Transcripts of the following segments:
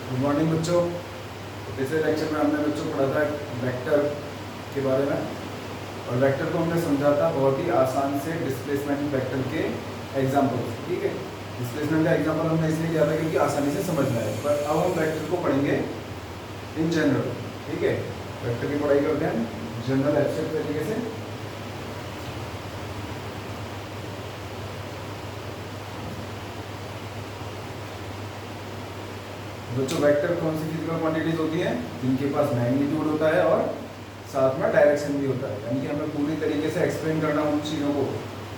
Good morning बच्चों। पिछले lecture में हमने बच्चों पढ़ा था वेक्टर के बारे में, और वेक्टर को हमने समझा था बहुत ही आसान से डिस्प्लेसमेंट वेक्टर के एग्जाम्पल। ठीक है, डिस्प्लेसमेंट का एग्जाम्पल हमने इसलिए लिया था क्योंकि आसानी से समझ में आए। पर अब हम वेक्टर को पढ़ेंगे इन जनरल। ठीक है, वेक्टर की पढ़ाई करते हैं जनरल एब्स्ट्रैक्ट तरीके से। बच्चों वेक्टर कौन सी फिजिकल क्वांटिटीज होती हैं जिनके पास मैग्नीट्यूड होता है और साथ में डायरेक्शन भी होता है। यानी कि हमें पूरी तरीके से एक्सप्लेन करना उन चीज़ों को,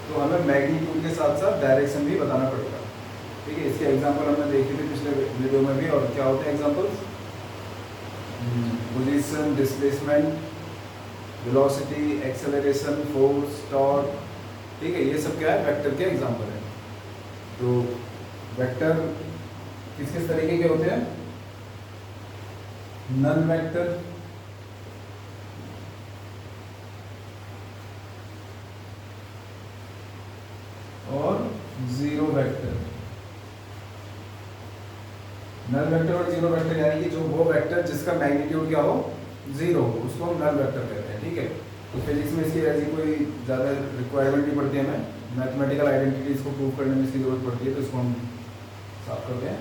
तो हमें मैग्नीट्यूड के साथ साथ डायरेक्शन भी बताना पड़ेगा। ठीक है, इसके एग्जांपल हमने देखे थे पिछले वीडियो में भी। और क्या होते हैं examples? Position, displacement, velocity, acceleration, force, torque. ठीक है, ये सब क्या है? वेक्टर के एग्जांपल है। तो वेक्टर किस किस तरीके के होते हैं? नल वेक्टर, और जीरो वेक्टर। नल वेक्टर और जीरो वेक्टर यानी कि जो वो वेक्टर जिसका मैग्नीट्यूड क्या हो, जीरो हो, उसको हम नल वेक्टर कहते हैं। ठीक है, तो फिजिक्स में इसकी ऐसी कोई ज़्यादा रिक्वायरमेंट नहीं पड़ती है, हमें मैथमेटिकल आइडेंटिटीज को प्रूव करने में इसकी जरूरत पड़ती है, तो इसको हम साफ करते हैं।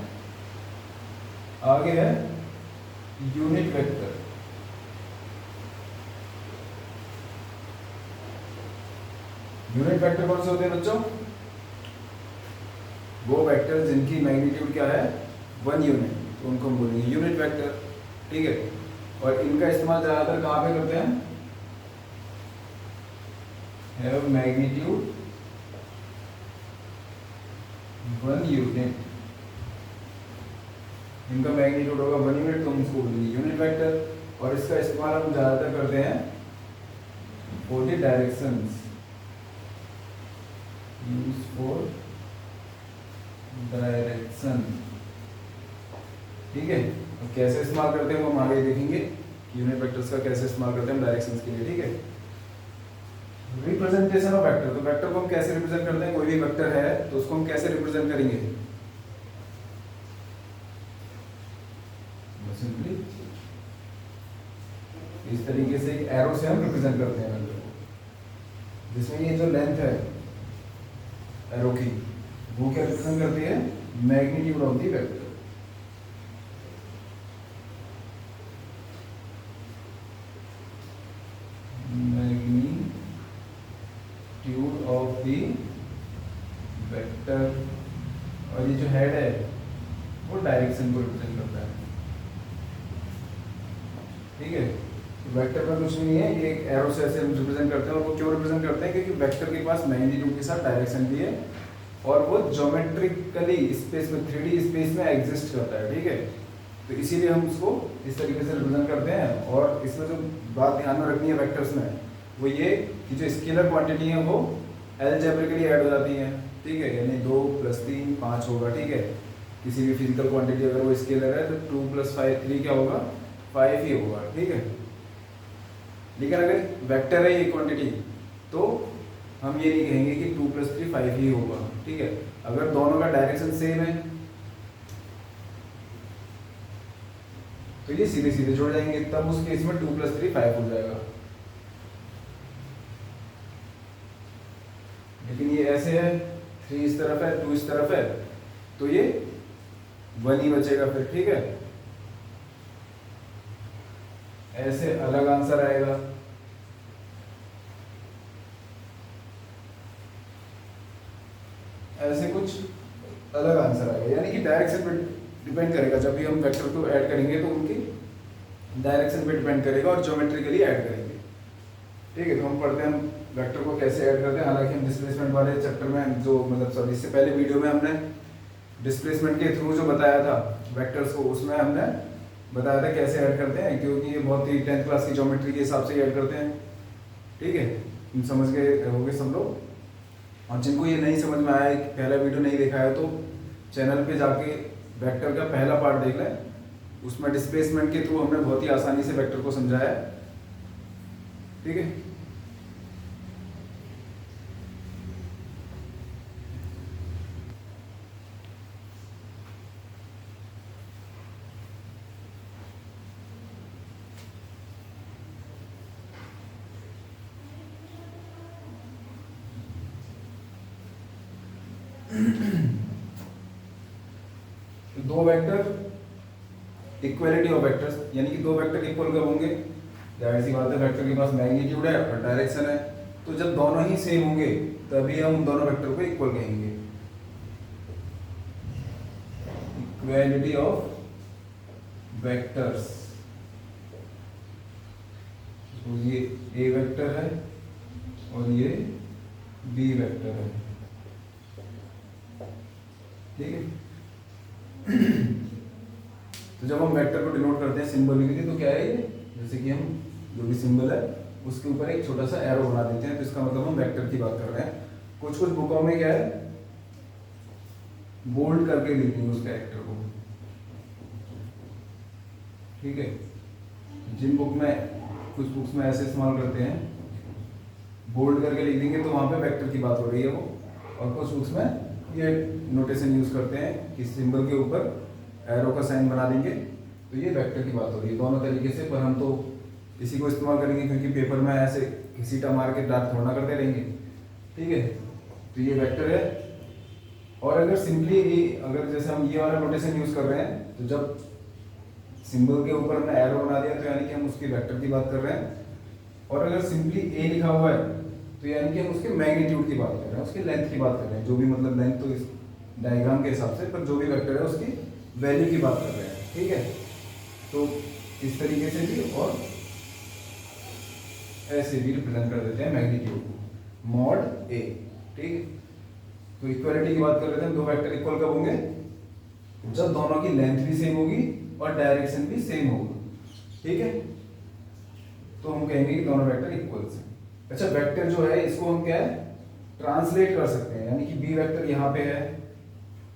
आगे है यूनिट वेक्टर। यूनिट वेक्टर कौन से होते हैं बच्चों? वो वेक्टर जिनकी मैग्नीट्यूड क्या है, 1 यूनिट, तो उनको हम बोलेंगे यूनिट वेक्टर। ठीक है, और इनका इस्तेमाल ज़्यादातर कहाँ पे करते हैं? Have magnitude 1 unit. इनका मैग्नीट्यूड होगा 1 यूनिट, तो हम इसको बोलेंगे यूनिट वेक्टर। और इसका इस्तेमाल हम ज़्यादातर करते हैं for the directions, use for direction. ठीक है, तो कैसे इस्तेमाल करते हैं वो हम आगे देखेंगे कि यूनिट वेक्टर्स का कैसे इस्तेमाल करते हैं हम डायरेक्शंस के लिए। ठीक है, रिप्रेजेंटेशन ऑफ वेक्टर। तो वेक्टर को हम कैसे रिप्रेजेंट करते हैं? कोई भी वेक्टर है तो उसको हम कैसे रिप्रेजेंट करेंगे? सिंपली इस तरीके से एक एरो से हम रिप्रेजेंट करते हैं वेक्टर को, जिसमें ये जो लेंथ है एरो की, वो क्या रिप्रेजेंट करती है? Magnitude of the vector. Magnitude of the vector. और ये जो हेड है वो डायरेक्शन को रिप्रेजेंट करता है। ठीक है, तो वेक्टर में कुछ नहीं है, ये एक एरो से ऐसे हम रिप्रेजेंट करते हैं। और वो क्यों रिप्रेजेंट करते हैं? क्योंकि वेक्टर के पास मैग्नीट्यूड के साथ डायरेक्शन भी है, और वो ज्योमेट्रिकली स्पेस में 3D स्पेस में एग्जिस्ट करता है। ठीक है, तो इसीलिए हम उसको इस तरीके से रिप्रेजेंट करते हैं। और इसमें जो बात ध्यान में रखनी है वेक्टर्स में, वो ये कि जो स्केलर क्वांटिटी है वो अलजेब्रिकली ऐड हो जाती है। ठीक है, यानी 2 + 3 5 होगा। ठीक है, किसी भी फिजिकल क्वांटिटी अगर वो स्केलर है तो 2 + 5 3 क्या होगा? 5 ही होगा। ठीक है, लेकिन अगर वेक्टर है ये क्वांटिटी, तो हम ये नहीं कहेंगे कि 2 + 3 5 ही होगा। ठीक है, अगर दोनों का डायरेक्शन सेम है तो ये सीधे सीधे जुड़ जाएंगे, तब उस केस में 2 + 3 5 हो जाएगा। लेकिन ये ऐसे है, 3 इस तरफ है 2 इस तरफ है, तो ये 1 ही बचेगा फिर। ठीक है, ऐसे अलग आंसर आएगा। ऐसे कुछ अलग आंसर आएगा, यानी कि डायरेक्शन पे डिपेंड करेगा। जब भी हम वेक्टर को ऐड करेंगे तो उनकी डायरेक्शन पे डिपेंड करेगा, और ज्योमेट्रिकली ऐड करेंगे। ठीक है, तो हम पढ़ते हैं हम वेक्टर को कैसे ऐड करते हैं। हालांकि हम डिस्प्लेसमेंट वाले चैप्टर में जो सॉरी इससे पहले वीडियो में हमने डिस्प्लेसमेंट के थ्रू जो बताया था वेक्टर्स को, उसमें हमने बताया था कैसे ऐड करते हैं, क्योंकि ये बहुत ही 10th क्लास की ज्योमेट्री के हिसाब से ही ऐड करते हैं। ठीक है, तुम समझ गए होंगे सब लोग। और जिनको ये नहीं समझ में आया, पहला वीडियो नहीं देखा है, तो चैनल पे जाके वेक्टर का पहला पार्ट देख लें। उसमें डिस्प्लेसमेंट के थ्रू हमने बहुत ही आसानी से वेक्टर को समझाया है। ठीक है, तो दो वेक्टर, इक्वलिटी ऑफ वेक्टर्स, यानी कि दो वेक्टर इक्वल कब होंगे? जाहिर सी बात है, वेक्टर के पास मैग्नीट्यूड है और डायरेक्शन है, तो जब दोनों ही सेम होंगे तभी हम उन दोनों वेक्टर को इक्वल कहेंगे। इक्वलिटी ऑफ वेक्टर्स, तो ये ए वेक्टर है और ये बी वेक्टर है, ठीक है। तो जब हम वेक्टर को डिनोट करते हैं सिंबॉलिकली तो क्या है ये, जैसे कि हम जो भी सिंबल है उसके ऊपर एक छोटा सा एरो बना देते हैं, तो इसका मतलब हम वेक्टर की बात कर रहे हैं। कुछ कुछ बुकों में क्या है, बोल्ड करके लिखेंगे उस कैरेक्टर को, ठीक है। जिन बुक में, कुछ बुक्स में ऐसे इस्तेमाल करते हैं, बोल्ड करके लिख देंगे तो वहां पे वेक्टर की बात हो रही है वो, और कुछ बुक्स में ये नोटेशन यूज करते हैं कि सिंबल के ऊपर एरो का साइन बना देंगे तो ये वेक्टर की बात हो रही है। दोनों तरीके से, पर हम तो इसी को इस्तेमाल करेंगे क्योंकि पेपर में ऐसे घसीटा मार के डार्क थोड़ा करते रहेंगे, ठीक है। तो ये वेक्टर है। और अगर सिंपली अगर जैसे हम ये वाला नोटेशन यूज कर रहे हैं, तो जब सिंबल के ऊपर हमने एरो बना दिया तो यानी कि हम उसके वेक्टर की बात कर रहे हैं। और अगर सिंपली ए लिखा हुआ है तो यानी कि हम उसके मैग्नीट्यूड की बात कर रहे हैं, उसकी लेंथ की बात कर रहे हैं, जो भी मतलब लेंथ तो इस डायग्राम के हिसाब से, पर जो भी वेक्टर है उसकी वैल्यू की बात कर रहे हैं, ठीक है। तो इस तरीके से भी और ऐसे भी रिप्रेजेंट कर देते हैं मैग्नीट्यूड को, मॉड ए, ठीक है। तो इक्वालिटी की बात कर रहे थे, दो वेक्टर इक्वल कब होंगे? जब दोनों की लेंथ भी सेम होगी और डायरेक्शन भी सेम होगा, ठीक है। तो हम कहेंगे कि दोनों वेक्टर इक्वल है। अच्छा, वेक्टर जो है इसको हम क्या है, ट्रांसलेट कर सकते हैं, यानी कि बी वेक्टर यहाँ पे है,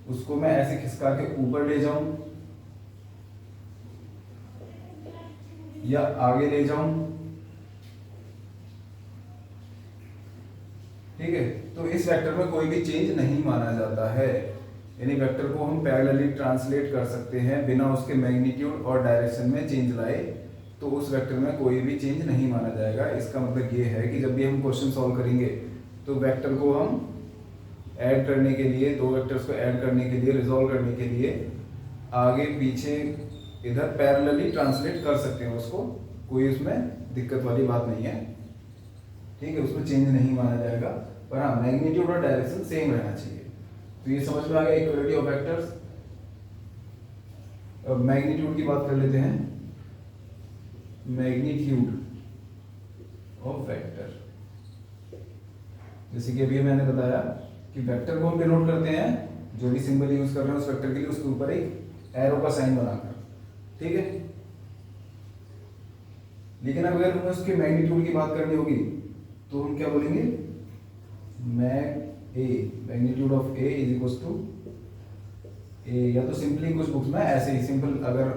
उसको मैं ऐसे खिसका के ऊपर ले जाऊं या आगे ले जाऊं, ठीक है। तो इस वेक्टर में कोई भी चेंज नहीं माना जाता है, यानी वेक्टर को हम पैरेलली ट्रांसलेट कर सकते हैं बिना उसके मैग्नीट्यूड और डायरेक्शन में चेंज लाए, तो उस वेक्टर में कोई भी चेंज नहीं माना जाएगा। इसका मतलब ये है कि जब भी हम क्वेश्चन सॉल्व करेंगे तो वेक्टर को हम ऐड करने के लिए, दो वेक्टर्स को ऐड करने के लिए, रिजॉल्व करने के लिए आगे पीछे इधर पैरेलली ट्रांसलेट कर सकते हैं उसको, कोई उसमें दिक्कत वाली बात नहीं है, ठीक है। उसमें चेंज नहीं माना जाएगा, पर हाँ मैग्नीट्यूड और डायरेक्शन सेम रहना चाहिए। तो ये समझ में आ गया इक्वलिटी ऑफ वेक्टर्स। अब मैग्नीट्यूड की बात कर लेते हैं, मैग्नीट्यूड ऑफ वेक्टर, जैसे कि अभी मैंने बताया कि वेक्टर को हम डिनोट करते हैं, जो भी सिंबल यूज कर रहे हैं उस वेक्टर के लिए उसके ऊपर एक एरो का साइन बनाकर, ठीक है। लेकिन अगर हमें उसके मैग्नीट्यूड की बात करनी होगी तो हम क्या बोलेंगे, magnitude of A is equal to A, या तो सिंपली कुछ बुक्स में ऐसे ही सिंपल, अगर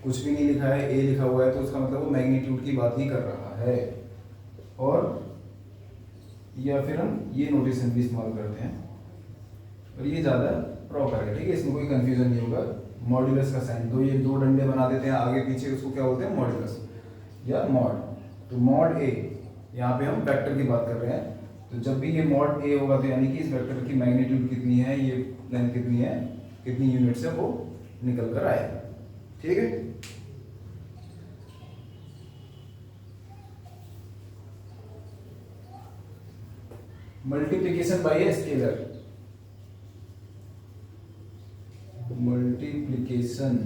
कुछ भी नहीं लिखा है, ए लिखा हुआ है, तो उसका मतलब वो मैग्नीट्यूड की बात ही कर रहा है। और या फिर हम ये नोटेशन भी इस्तेमाल करते हैं, और ये ज़्यादा प्रॉपर है, ठीक है, इसमें कोई कंफ्यूजन नहीं होगा। मॉड्यूलस का साइन, तो ये दो डंडे बना देते हैं आगे पीछे, उसको क्या बोलते हैं, मॉड्यूलस या मॉड। तो मॉड ए, यहाँ पे हम वेक्टर की बात कर रहे हैं, तो जब भी ये मॉड ए होगा तो यानी कि इस वेक्टर की मैग्नीट्यूड कितनी है, ये लेंथ कितनी है, कितनी यूनिट से वो निकल कर आएगा, ठीक है। Multiplication bye a scalar, multiplication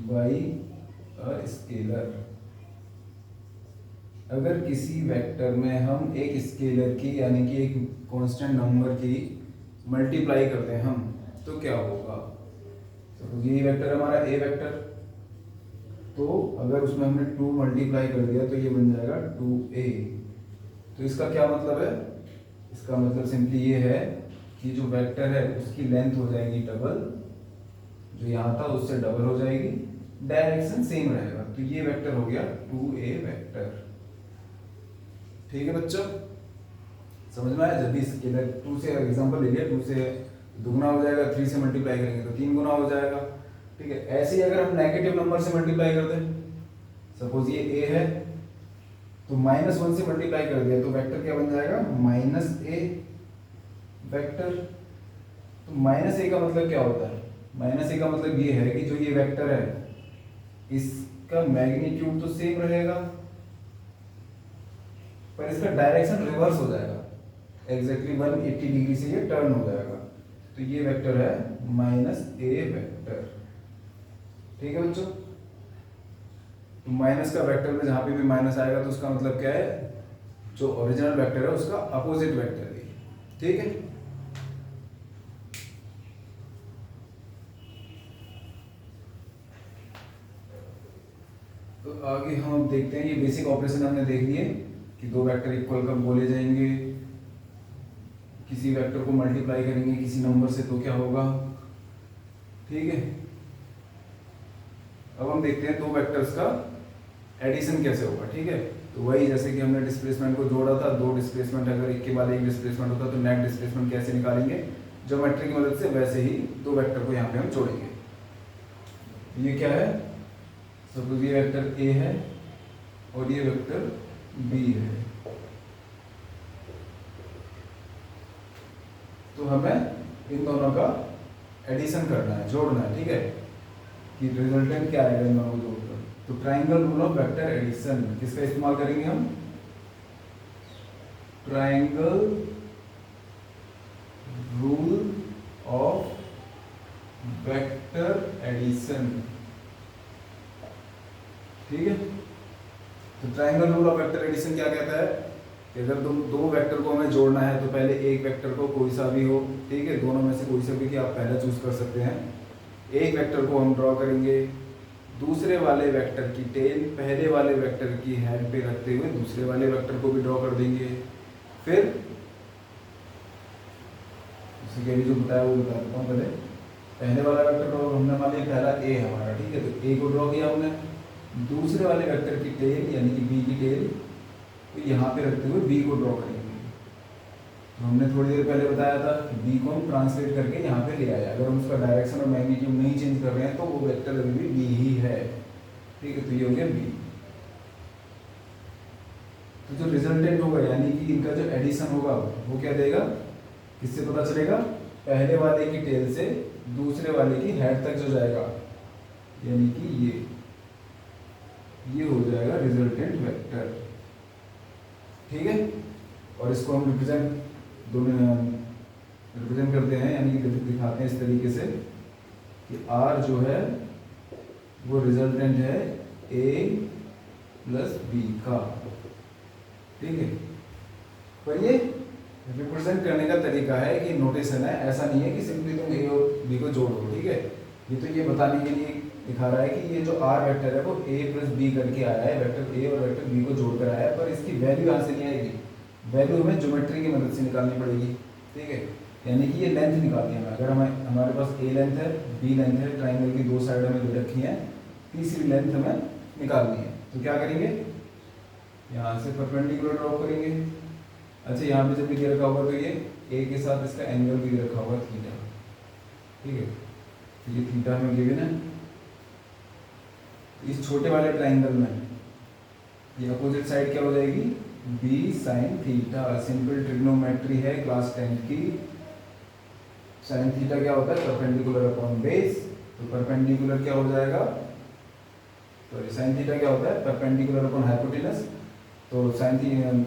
bye a scalar, अगर किसी वेक्टर में हम एक स्केलर की यानी कि एक कांस्टेंट नंबर की मल्टीप्लाई करते हैं हम, तो क्या होगा। तो ये वेक्टर है हमारा ए वेक्टर, तो अगर उसमें हमने 2 मल्टीप्लाई कर दिया तो ये बन जाएगा 2a। तो इसका क्या मतलब है, इसका मतलब सिंपली ये है कि जो वेक्टर है उसकी लेंथ हो जाएगी डबल, जो यहाँ था उससे डबल हो जाएगी, डायरेक्शन सेम रहेगा, तो ये वेक्टर हो गया 2a वेक्टर, ठीक है बच्चों, समझ में आया। जब भी स्केलर 2 से एग्जांपल ले लिया, 2 से दुगना हो जाएगा, 3 से मल्टीप्लाई करेंगे तो 3 गुना हो जाएगा, ठीक है। ऐसे ही अगर हम नेगेटिव नंबर से मल्टीप्लाई कर दें, सपोज ये a है तो -1 से मल्टीप्लाई कर दिया तो वेक्टर क्या बन जाएगा, -a, वेक्टर। तो माइनस ए का मतलब क्या होता है? माइनस ए का मतलब ये है कि जो ये वेक्टर है इसका मैग्नीट्यूड तो सेम रहेगा पर इसका डायरेक्शन रिवर्स हो जाएगा, एग्जैक्टली 180 डिग्री से ये टर्न हो जाएगा। तो ये वेक्टर है माइनस ए वेक्टर। ठीक है बच्चों, तो माइनस का वेक्टर में जहां पे भी माइनस आएगा तो उसका मतलब क्या है, जो ओरिजिनल वेक्टर है उसका अपोजिट वेक्टर है। ठीक है, तो आगे हम देखते हैं। ये बेसिक ऑपरेशन हमने देख लिए कि दो वेक्टर इक्वल कब बोले जाएंगे, किसी वेक्टर को मल्टीप्लाई करेंगे किसी नंबर से तो क्या होगा। ठीक है, अब हम देखते हैं दो वेक्टर्स का एडिशन कैसे होगा। ठीक है, तो वही जैसे कि हमने डिस्प्लेसमेंट को जोड़ा था, दो डिस्प्लेसमेंट अगर एक के बाद एक डिस्प्लेसमेंट होता तो नेट डिस्प्लेसमेंट कैसे निकालेंगे ज्योमेट्री की मदद से, वैसे ही दो वेक्टर को यहाँ पे हम जोड़ेंगे। ये क्या है, सपोज ये वेक्टर ए है और ये वेक्टर बी है, तो हमें इन दोनों का एडिशन करना है, जोड़ना है। ठीक है, कि रिजल्टेंट क्या आएगा इन दोनों को जोड़कर। तो triangle rule of vector addition किसका इस्तेमाल करेंगे हम, triangle rule of vector addition. ठीक है, तो triangle rule of vector addition क्या कहता है कि अगर दो वेक्टर को हमें जोड़ना है तो पहले एक वेक्टर को कोई सा भी हो, ठीक है, दोनों में से कोई सा भी कि आप पहले चूज कर सकते हैं, एक वेक्टर को हम ड्रॉ करेंगे, दूसरे वाले वेक्टर की टेल पहले वाले वेक्टर की हेड पे रखते हुए दूसरे वाले वेक्टर को भी ड्रॉ कर देंगे। फिर जो बताया वो बता देता हूँ। पहले वाला वेक्टर ड्रॉ हमने मान लिया, पहला ए है हमारा, ठीक है, तो ए को ड्रॉ किया हमने, दूसरे वाले वेक्टर की टेल यानी कि बी की टेल तो यहाँ पे रखते हुए बी को ड्रॉ करेंगे। तो हमने थोड़ी देर पहले बताया था कि बी को हम ट्रांसलेट करके यहाँ पे ले आया, अगर हम उसका डायरेक्शन और मैग्नीट्यूड नहीं चेंज कर रहे हैं तो वो वेक्टर अभी भी बी ही है। ठीक है, तो ये हो गया बी। तो जो रिजल्टेंट होगा यानी कि इनका जो एडिशन होगा वो क्या देगा, किससे पता चलेगा, पहले वाले की टेल से दूसरे वाले की हेड तक जो जाएगा, यानी कि ये हो जाएगा रिजल्टेंट वेक्टर। ठीक है, और इसको हम रिप्रेजेंट करते हैं, यानी कि दिखाते हैं इस तरीके से कि R जो है वो रिजल्टेंट है A प्लस बी का। ठीक है, पर ये रिप्रेजेंट करने का तरीका है कि नोटेशन है, ऐसा नहीं है कि सिंपली तुम A और B को जोड़ दो। ठीक है, ये तो ये बताने के लिए दिखा रहा है कि ये जो R वेक्टर है वो A प्लस बी करके आया है, वेक्टर A और वेक्टर B को जोड़कर आया है, पर इसकी वैल्यू यहाँ से नहीं आएगी, वैल्यू हमें ज्योमेट्री की मदद से निकालनी पड़ेगी। ठीक है, यानी कि ये लेंथ निकालनी है अगर हमारे पास A लेंथ है, B लेंथ है, ट्राइंगल की दो साइड हमें दे रखी है, तीसरी लेंथ हमें निकालनी है। तो क्या करेंगे, यहाँ से परपेंडिकुलर ड्रॉ करेंगे। अच्छा, यहाँ पे जब भी दे रखा होगा तो ये A के साथ इसका एंगल भी दे रखा होगा थीटा। ठीक है, तो ये थीटा हमें गिवन है। इस छोटे वाले ट्राइंगल में ये अपोजिट साइड क्या हो जाएगी, B sine theta. Simple trigonometry है क्लास 10 की। साइन थीटा क्या होता है, परपेंडिकुलर अपॉन बेस। तो परपेंडिकुलर क्या हो जाएगा, तो साइन थीटा क्या होता है, परपेंडिकुलर अपॉन हाइपोटेनस। तो साइन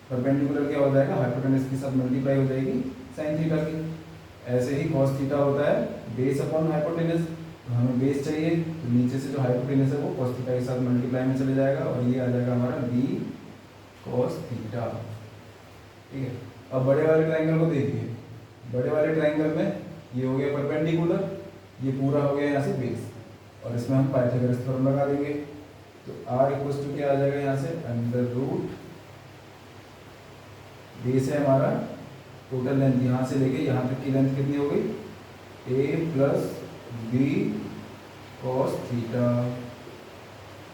परपेंडिकुलर क्या हो जाएगा, हाइपोटेनस के साथ मल्टीप्लाई हो जाएगी साइन थीटा की। ऐसे ही कॉस थीटा होता है बेस अपॉन हाइपोटेनस। तो हमें बेस चाहिए, तो नीचे से जो हाइपोटेनस है वो कॉस थीटा के साथ मल्टीप्लाई में चले जाएगा और ये आ जाएगा हमारा बी कॉस थीटा। ठीक है, अब बड़े वाले ट्राइंगल को देखिए, बड़े वाले ट्राइंगल में ये हो गया परपेंडिकुलर, ये पूरा हो गया यहाँ से बेस, और इसमें हम पाइथागोरस थ्योरम लगा देंगे। तो R इक्वल्स टू क्या आ जाएगा यहाँ से, अंडर रूट, बेस है हमारा, टोटल लेंथ यहाँ से लेके यहाँ तक की लेंथ कितनी हो गई, A plus B cos theta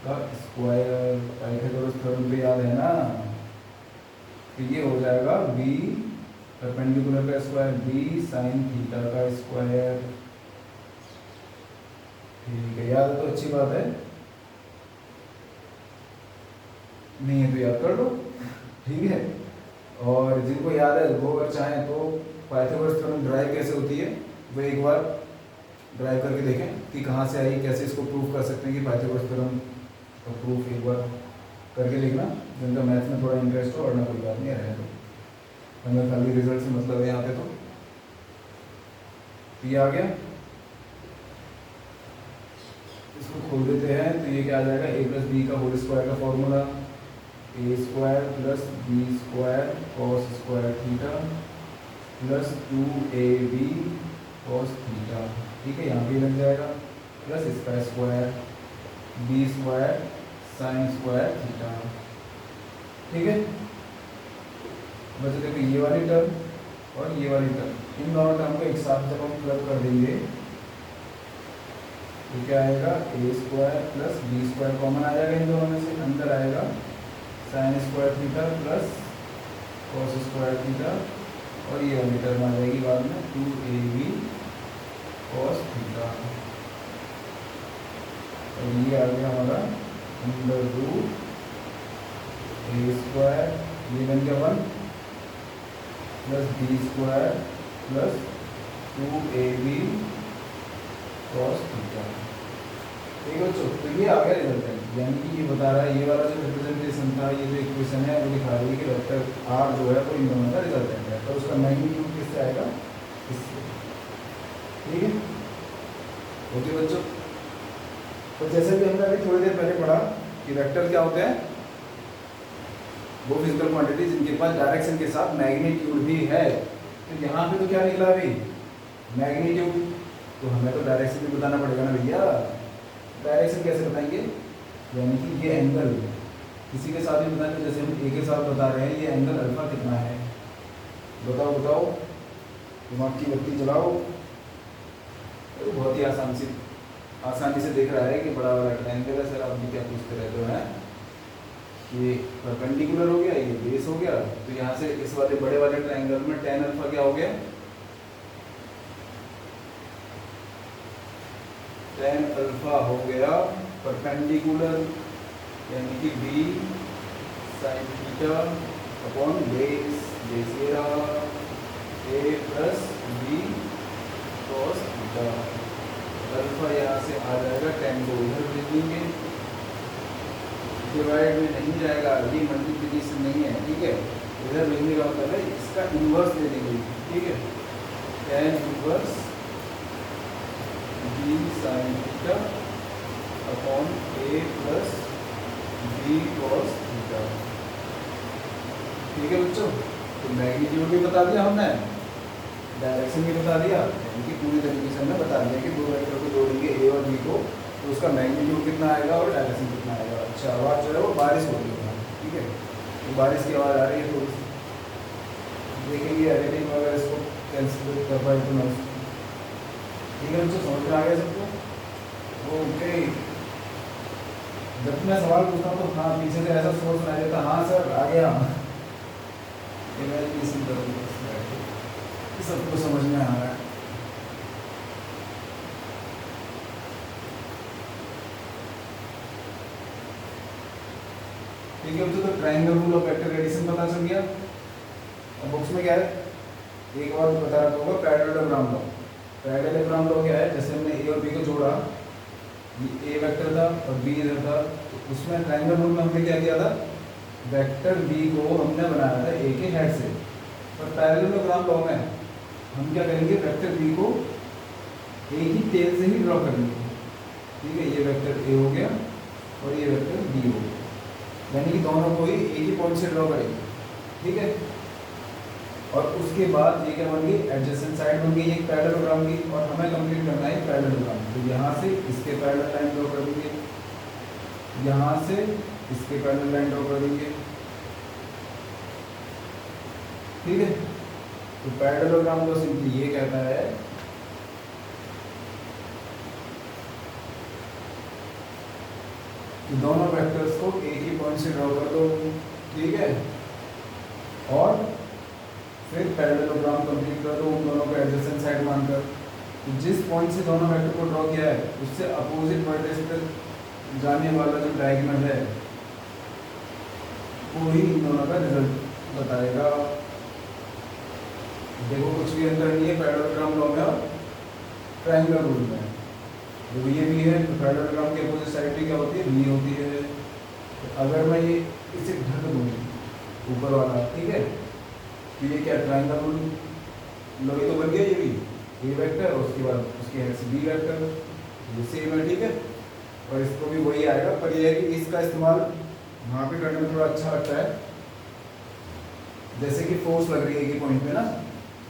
का स्क्वायर। पाइथागोरस थ्योरम पे याद है ना, तो ये हो जाएगा b परपेंडिकुलर का स्क्वायर b साइन थीटा का स्क्वायर। ठीक है, याद है तो अच्छी बात है, नहीं है तो याद कर लो। ठीक है, और जिनको याद है वो अगर चाहें तो पाइथागोरस थ्योरम ड्राइव कैसे होती है वो एक बार ड्राइव करके देखें कि कहाँ से आई, कैसे इसको प्रूव कर सकते हैं कि पाइथागोरस थ्योरम का प्रूफ एक बार करके देखना। जिनका मैथ्स में थोड़ा इंटरेस्ट हो, और ना कोई बात नहीं रहे तो हमें खाली रिजल्ट से मतलब है यहाँ पे। तो ये आ गया, इसको खोल देते हैं तो ये क्या आ जाएगा, a प्लस बी का होल स्क्वायर का formula, A square plus B square cos square theta plus 2ab cos theta. ठीक है, यहाँ भी लग जाएगा, प्लस इसका square B square sine square theta. ठीक है, बस देखो ये वाली टर्म और ये वाली टर्म, इन दोनों टर्म को एक साथ जब हम प्लग कर देंगे तो क्या आएगा, A square plus B square common आ जाएगा इन दोनों में से, अंदर आएगा sine square theta plus cos square theta, और ये वाली टर्म आ जाएगी बाद में 2ab कॉस थीटा। और ये आ गया हमारा अंडर रूट ए स्क्वायर, ये बन गया 1 plus B square plus 2ab cos theta. ठीक है बच्चों, तो ये आ गया रिजल्टेंट, यानी कि ये बता रहा है, ये वाला जो रिप्रेजेंटेशन था, ये जो इक्वेशन है वो दिखा रही है कि वेक्टर आर जो है वो इन दोनों का रिजल्टेंट है, तो उसका मैग्नीट्यूड किससे आएगा, इससे। ठीक है, ओके बच्चों। तो जैसे कि हमने अभी थोड़ी देर पहले पढ़ा कि वेक्टर क्या होते हैं, वो फिजिकल क्वांटिटी जिनके पास डायरेक्शन के साथ मैग्नीट्यूड भी है। तो यहाँ पे तो क्या निकला अभी, मैग्नीट्यूड, तो हमें तो डायरेक्शन भी बताना पड़ेगा ना भैया। डायरेक्शन कैसे बताएंगे, यानी कि ये एंगल किसी के साथ भी बताएंगे, जैसे हम ए के साथ बता रहे हैं, ये एंगल अल्फा कितना है, बताओ बताओ, दिमाग की बत्ती जलाओ। तो बहुत ही आसानी से दिख रहा है कि बड़ा वाला एंगल है। सर आप भी क्या पूछते रहते हो, हैं ये परपेंडिकुलर हो गया, ये बेस हो गया, तो यहाँ से इस वाले बड़े वाले ट्रायंगल में tan अल्फा क्या हो गया, tan अल्फा हो गया परपेंडिकुलर, यानी कि b sin theta upon base, base ये रहा a plus b cos theta. Alpha यहाँ से आ जाएगा, tan को इधर भेज देंगे, डिवाइड में नहीं जाएगा, ये मल्टीप्लिकेशन नहीं है। ठीक है, इधर भेजने का मतलब है इसका इन्वर्स ले लेंगे। ठीक है, tan inverse b sin theta upon a plus b cos theta. ठीक है बच्चों, तो मैग्नीट्यूड भी बता दिया हमने, डायरेक्शन भी बता दिया, यानी कि पूरी तरीके से हमने बता दिया कि दो वेक्टर को जोड़ेंगे a और b को, तो उसका मैग्नीट्यूड कितना आएगा और डायरेक्शन कितना आएगा। अच्छा, आवाज़ जो है वो बारिश हो रही है। ठीक है, तो बारिश की आवाज़ आ रही है, तो देखेंगे एडिटिंग वगैरह इसको कैंसिल कर पाए तो ना। ठीक है बच्चों, समझ में आ गया सबको, ओके। जब मैं सवाल पूछता हूँ तो हाँ पीछे से ऐसा सोच सुनाई देता, हाँ सर आ गया, इमेजिनेशन करूँगा, सबको समझ में आ रहा है। ठीक है बच्चों, तो triangle rule of vector addition पता चल गया। अब बुक्स में क्या है, एक बार बता रहा होगा पैरेललोग्राम लॉ। पैरेललोग्राम लॉ क्या है, जैसे हमने ए और बी को जोड़ा, ये ए वेक्टर था और बी इधर था, तो उसमें ट्रायंगल रूल में हमने क्या किया था, वेक्टर बी को हमने बनाया था ए के हेड से, पर पैरेललोग्राम लॉ में हम क्या करेंगे, वेक्टर बी को ए की टेल से ही ड्रॉ करेंगे। ठीक है, ये वेक्टर ए हो गया और ये वेक्टर बी हो गया, यानी कि दोनों को ही एक ही पॉइंट से ड्रॉ करेंगे। ठीक है, और उसके बाद ये क्या बन गई, एडजेसेंट साइड बन गई एक पैरेललोग्राम की, और हमें कंप्लीट करना है पैरेललोग्राम। तो यहाँ से इसके पैरेलल लाइन ड्रॉ कर देंगे, यहाँ से इसके पैरेलल लाइन ड्रॉ कर देंगे। ठीक है, तो पैरेललोग्राम को सिंपली ये कहता है कि दोनों वेक्टर्स को एक ही पॉइंट से ड्रॉ कर दो। ठीक है, और फिर पैरेललोग्राम कंप्लीट कर दो उन दोनों को एडजेसेंट साइड मानकर। तो जिस पॉइंट से दोनों वेक्टर को ड्रॉ किया है उससे अपोजिट वर्टेक्स पर जाने वाला जो डायगोनल है वो ही इन दोनों का रिजल्ट बताएगा। देखो कुछ भी अंतर नहीं है पैरेललोग्राम लॉ में और ट्रायंगल रूल में। जो ये भी है तो पैरेललोग्राम की अपोजिट साइड क्या होती है, बी होती है। तो अगर मैं ये इसे ढक दूँ ऊपर वाला, ठीक है, तो ये क्या ट्रायंगल रूल लॉ तो बन गया, ये भी ए वेक्टर और उसके बाद उसके हेड से बी वेक्टर, ये सेम है, ठीक है। और इसको भी वही आएगा, पर ये है कि इसका इस्तेमाल वहाँ पे करने में थोड़ा अच्छा लगता है। जैसे कि फोर्स लग रही है एक पॉइंट पे ना,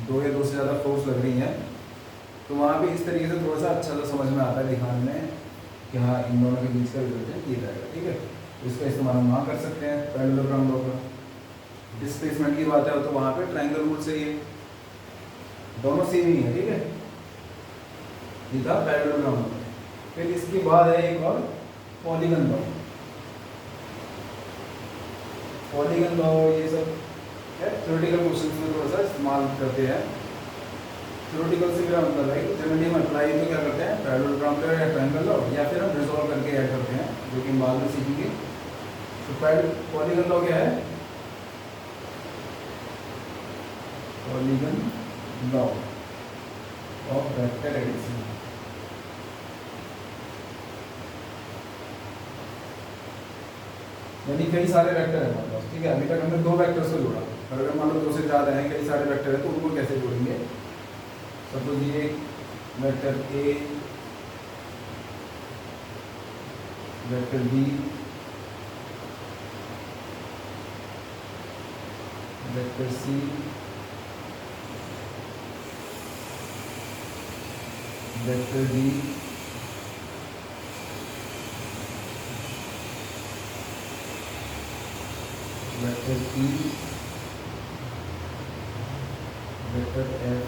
दो या दो से ज़्यादा फोर्स लग रही हैं, तो वहाँ पे इस तरीके से थोड़ा सा अच्छा सा समझ में आता है दिखाने में कि हाँ इन दोनों के बीच का रिजल्टेंट ये रहेगा, ठीक है। तो इसका इस्तेमाल हम वहाँ कर सकते हैं पैरेललोग्राम लॉ का। डिस्प्लेसमेंट की बात है तो वहाँ पे ट्रायंगल रूल से ही है, दोनों सेम ही है, ठीक है। ये था पैरेललोग्राम लॉ। फिर इसके बाद है एक और पॉलीगन लॉ। पॉलीगन लॉ ये सब थ्योरेटिकल क्वेश्चंस में थोड़ा सा इस्तेमाल करते हैं। थ्योरेटिकल से मेरा मतलब है कि जनरली हम अप्लाई तो क्या करते हैं पैरेललोग्राम लॉ या ट्रायंगल लॉ, या फिर हम रिजॉल्व करके ऐड करते हैं, जो कि बाद में सीखेंगे। तो पॉलीगन लॉ क्या है, polygon law of vector addition. यानी कई सारे वेक्टर हैं हमारे पास, ठीक है। अभी तक हमने दो वेक्टर्स को जोड़ा, और अगर मान लो दो से ज़्यादा हैं, कई सारे वेक्टर हैं, तो उनको कैसे जोड़ेंगे। सपोज ये vector A, vector B, vector C, vector D, vector E, vector F.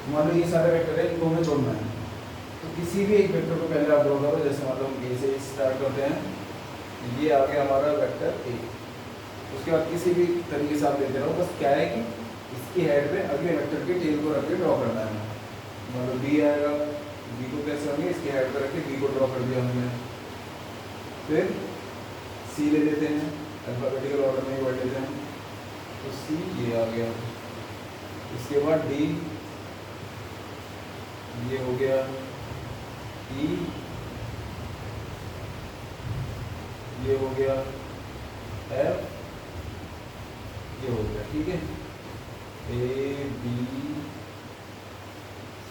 मान लो ये सारे वेक्टर है, इनको हमें जोड़ना है। तो किसी भी एक वेक्टर को पहले आप ड्रॉ करो, जैसे मतलब ए से स्टार्ट करते हैं, ये आ गया हमारा वेक्टर ए। उसके बाद किसी भी तरीके से आप लेते रहो, बस क्या है कि इसकी हेड पे अगले वेक्टर के टेल को रख के ड्रॉ करना है। मतलब बी आएगा, बी को कैसे होंगे, इसके हेड पर रख के बी को ड्रॉ कर दिया हमने। फिर सी ले लेते हैं, अल्फाबेटिकल ऑर्डर में वर्ड लेते हैं, तो सी ये आ गया। इसके बाद डी ये हो गया, ई ये हो गया, एफ ये हो गया, ठीक है। A B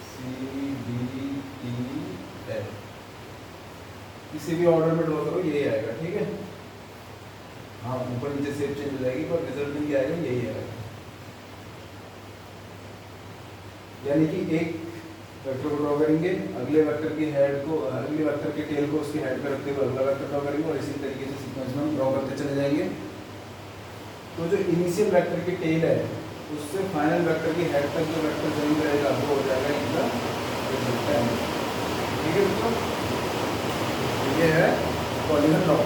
C D E F, किसी भी ऑर्डर में ड्रॉ करो यही आएगा, ठीक है। हाँ ऊपर नीचे शेप चेंज हो जाएगी, पर रिजल्ट में क्या आएगा, यही आएगा। यानी कि एक वेक्टर को ड्रॉ करेंगे, अगले वेक्टर की हेड को, अगले वेक्टर के टेल को उसके हेड पर रखते हुए अगला वेक्टर ड्रॉ करेंगे, और इसी तरीके से सीक्वेंस में हम ड्रॉ करते चले जाएंगे। तो जो इनिशियल वेक्टर की टेल है उससे फाइनल वेक्टर की हेड तक जो वेक्टर जॉइन करेगा वो हो जाएगा इनका रिजल्टेंट, ठीक है दोस्तों। ये है पॉलीगन लॉ।